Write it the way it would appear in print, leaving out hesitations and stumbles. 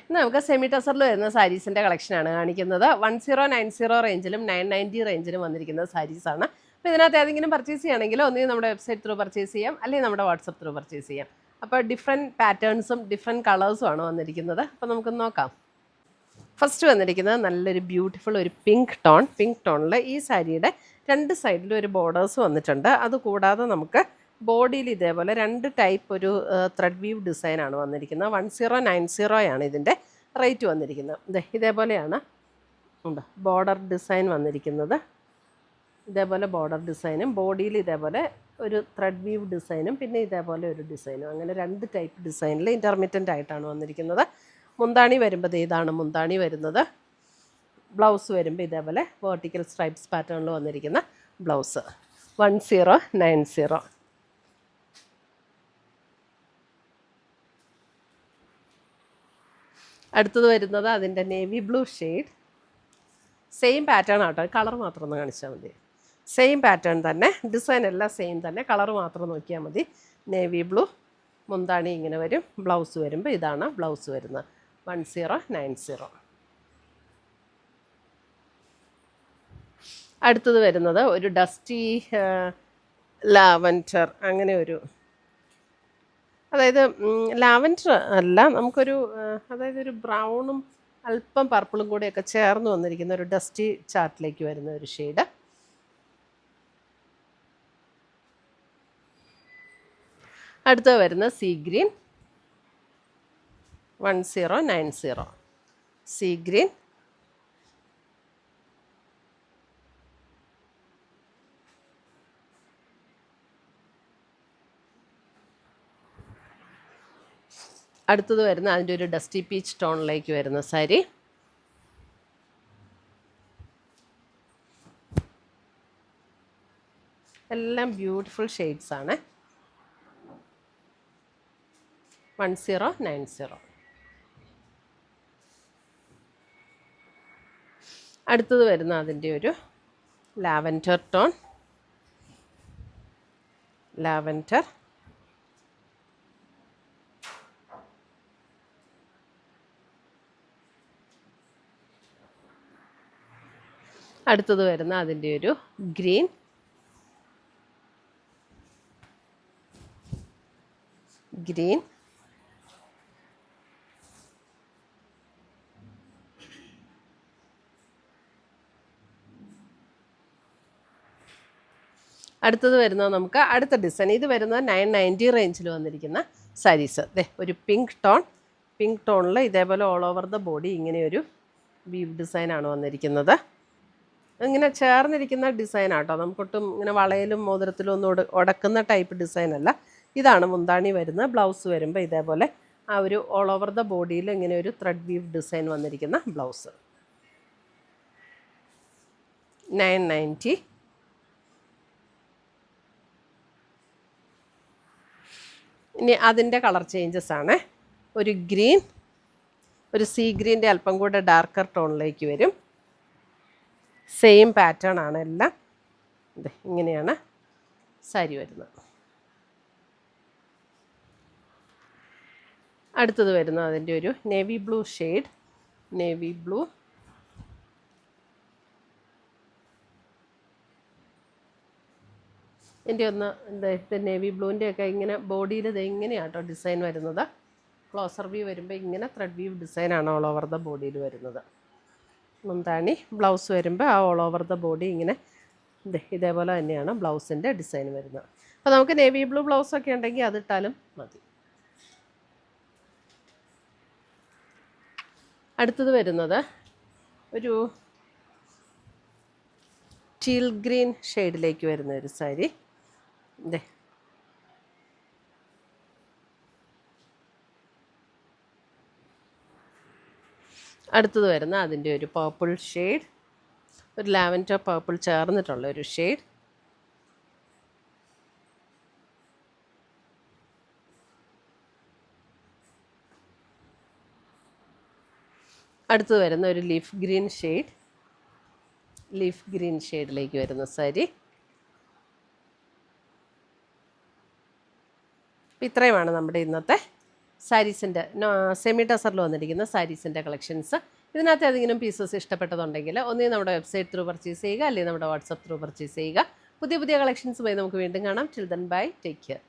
ഇന്ന് നമുക്ക് സെമി ടസറിൽ വരുന്ന സാരീസിൻ്റെ കളക്ഷനാണ് കാണിക്കുന്നത്. 1090 റേഞ്ചിലും 990 റേഞ്ചിലും വന്നിരിക്കുന്ന സാരീസാണ്. അപ്പോൾ ഇതിനകത്ത് ഏതെങ്കിലും പർച്ചേസ് ചെയ്യുകയാണെങ്കിൽ ഒന്നുകിൽ നമ്മുടെ വെബ്സൈറ്റ് ത്രൂ പർച്ചേസ് ചെയ്യാം, അല്ലെങ്കിൽ നമ്മുടെ വാട്സപ്പ് ത്രൂ പർച്ചേസ് ചെയ്യാം. അപ്പോൾ ഡിഫറെൻറ്റ് പാറ്റേൺസും ഡിഫറെൻറ്റ് കളേഴ്സും ആണ് വന്നിരിക്കുന്നത്. അപ്പോൾ നമുക്ക് നോക്കാം. ഫസ്റ്റ് വന്നിരിക്കുന്നത് നല്ലൊരു ബ്യൂട്ടിഫുൾ ഒരു പിങ്ക് ടോണിൽ ഈ സാരിയുടെ രണ്ട് സൈഡിലും ഒരു ബോർഡേഴ്സ് വന്നിട്ടുണ്ട്. അതുകൂടാതെ നമുക്ക് ബോഡിയിൽ ഇതേപോലെ രണ്ട് ടൈപ്പ് ഒരു ത്രെഡ് വീവ് ഡിസൈനാണ് വന്നിരിക്കുന്നത്. 1090 ആണ് ഇതിൻ്റെ റേറ്റ് വന്നിരിക്കുന്നത്. ഇതേപോലെയാണ് ബോർഡർ ഡിസൈൻ വന്നിരിക്കുന്നത്. ഇതേപോലെ ബോർഡർ ഡിസൈനും ബോഡിയിൽ ഇതേപോലെ ഒരു ത്രെഡ് വീവ് ഡിസൈനും പിന്നെ ഇതേപോലെ ഒരു ഡിസൈനും, അങ്ങനെ രണ്ട് ടൈപ്പ് ഡിസൈനിൽ ഇൻ്റർമിറ്റൻ്റ് ആയിട്ടാണ് വന്നിരിക്കുന്നത്. മുന്താണി വരുമ്പോൾ ഇതാണ് മുന്താണി വരുന്നത്. ബ്ലൗസ് വരുമ്പോൾ ഇതേപോലെ വെർട്ടിക്കൽ സ്ട്രൈപ്സ് പാറ്റേണിൽ വന്നിരിക്കുന്ന ബ്ലൗസ്. 1090. അടുത്തത് വരുന്നത് അതിൻ്റെ navy blue shade. Same pattern ആട്ടോ, കളർ മാത്രം ഒന്ന് കാണിച്ചാൽ മതി. സെയിം പാറ്റേൺ തന്നെ, ഡിസൈൻ എല്ലാം സെയിം തന്നെ, കളർ മാത്രം നോക്കിയാൽ മതി. നേവി ബ്ലൂ, മുന്താണി ഇങ്ങനെ വരും. ബ്ലൗസ് വരുമ്പോൾ ഇതാണ് ബ്ലൗസ് വരുന്നത്. 1090. അടുത്തത് വരുന്നത് ഒരു ഡസ്റ്റി ലാവൻഡർ, അങ്ങനെ ഒരു, അതായത് ലാവൻഡർ അല്ല, നമുക്കൊരു അതായത് ഒരു ബ്രൗണും അല്പം പർപ്പിളും കൂടെയൊക്കെ ചേർന്ന് വന്നിരിക്കുന്ന ഒരു ഡസ്റ്റി ചാർട്ടിലേക്ക് വരുന്ന ഒരു ഷെയ്ഡ്. അടുത്തത് വരുന്ന സീ ഗ്രീൻ. 1090. See green. അടുത്തത് വരുന്ന അതിൻ്റെ ഒരു ഡസ്റ്റി പീച്ച് ടോണിലേക്ക് വരുന്ന സാരി. എല്ലാം ബ്യൂട്ടിഫുൾ ഷെയ്ഡ്സ് ആണ്. 1090. അടുത്തത് വരുന്ന അതിൻ്റെ ഒരു ലാവൻഡർ ടോൺ. ലാവൻഡർ. അടുത്തത് വരുന്ന അതിൻ്റെ ഒരു ഗ്രീൻ. ഗ്രീൻ. അടുത്തത് വരുന്നത് നമുക്ക് അടുത്ത ഡിസൈൻ. ഇത് വരുന്നത് 990 റേഞ്ചിൽ വന്നിരിക്കുന്ന സാരീസ്. ഒരു പിങ്ക് ടോണിൽ ഇതേപോലെ ഓൾ ഓവർ ദ ബോഡി ഇങ്ങനെ ഒരു വീവ് ഡിസൈനാണ് വന്നിരിക്കുന്നത്. ഇങ്ങനെ ചേർന്നിരിക്കുന്ന ഡിസൈനാട്ടോ, നമുക്കൊട്ടും ഇങ്ങനെ വളയിലും മോതിരത്തിലും ഒന്നും ഉടക്കുന്ന ടൈപ്പ് ഡിസൈനല്ല. ഇതാണ് മുന്താണി വരുന്നത്. ബ്ലൗസ് വരുമ്പോൾ ഇതേപോലെ ആ ഒരു ഓൾ ഓവർ ദ ബോഡിയിൽ ഇങ്ങനെ ഒരു ത്രെഡ് വീവ് ഡിസൈൻ വന്നിരിക്കുന്ന ബ്ലൗസ്. 990. ഇനി അതിൻ്റെ കളർ ചേഞ്ചസ് ആണ്. ഒരു ഗ്രീൻ, ഒരു സീ ഗ്രീൻ്റെ അല്പം കൂടെ ഡാർക്കർ ടോണിലേക്ക് വരും. സെയിം പാറ്റേൺ ആണ് എല്ലാം. ഇങ്ങനെയാണ് സാരി വരുന്നത്. അടുത്തത് വരുന്നത് അതിൻ്റെ ഒരു navy blue shade. Navy blue. എൻ്റെ ഒന്ന് നേവി ബ്ലൂവിൻ്റെയൊക്കെ ഇങ്ങനെ ബോഡിയിൽ ഇങ്ങനെയാട്ടോ ഡിസൈൻ വരുന്നത്. ക്ലോസർ വ്യൂ വരുമ്പോൾ ഇങ്ങനെ ത്രെഡ് വീവ് ഡിസൈനാണ് ഓൾ ഓവർ ദ ബോഡിയിൽ വരുന്നത്. മുന്താണി. ബ്ലൗസ് വരുമ്പോൾ ആ ഓൾ ഓവർ ദ ബോഡി ഇങ്ങനെ ഇതേപോലെ തന്നെയാണ് ബ്ലൗസിൻ്റെ ഡിസൈൻ വരുന്നത്. അപ്പോൾ നമുക്ക് നേവി ബ്ലൂ ബ്ലൗസൊക്കെ ഉണ്ടെങ്കിൽ അതിട്ടാലും മതി. അടുത്തത് വരുന്നത് ഒരു ടീൽ ഗ്രീൻ ഷെയ്ഡിലേക്ക് വരുന്ന ഒരു സാരി. അടുത്തത് വരുന്ന അതിൻ്റെ ഒരു പർപ്പിൾ ഷെയ്ഡ്, ഒരു ലാവൻഡർ പർപ്പിൾ ചേർന്നിട്ടുള്ള ഒരു ഷെയ്ഡ്. അടുത്തത് വരുന്ന ഒരു ലീഫ് ഗ്രീൻ ഷെയ്ഡിലേക്ക് വരുന്ന സാരി. ഇത്രയുമാണ് നമ്മുടെ ഇന്നത്തെ സാരീസിൻ്റെ സെമി ടസറിൽ വന്നിരിക്കുന്ന സാരീസിൻ്റെ കളക്ഷൻസ്. ഇതിനകത്ത് ഏതെങ്കിലും പീസസ് ഇഷ്ടപ്പെട്ടതുണ്ടെങ്കിൽ ഒന്നേ നമ്മുടെ വെബ്സൈറ്റ് ത്രൂ പർച്ചേസ് ചെയ്യുക, അല്ലെങ്കിൽ നമ്മുടെ വാട്സപ്പ് ത്രൂ പർച്ചേസ് ചെയ്യുക. പുതിയ പുതിയ കളക്ഷൻസുമായി നമുക്ക് വീണ്ടും കാണാം. Till then bye, take care.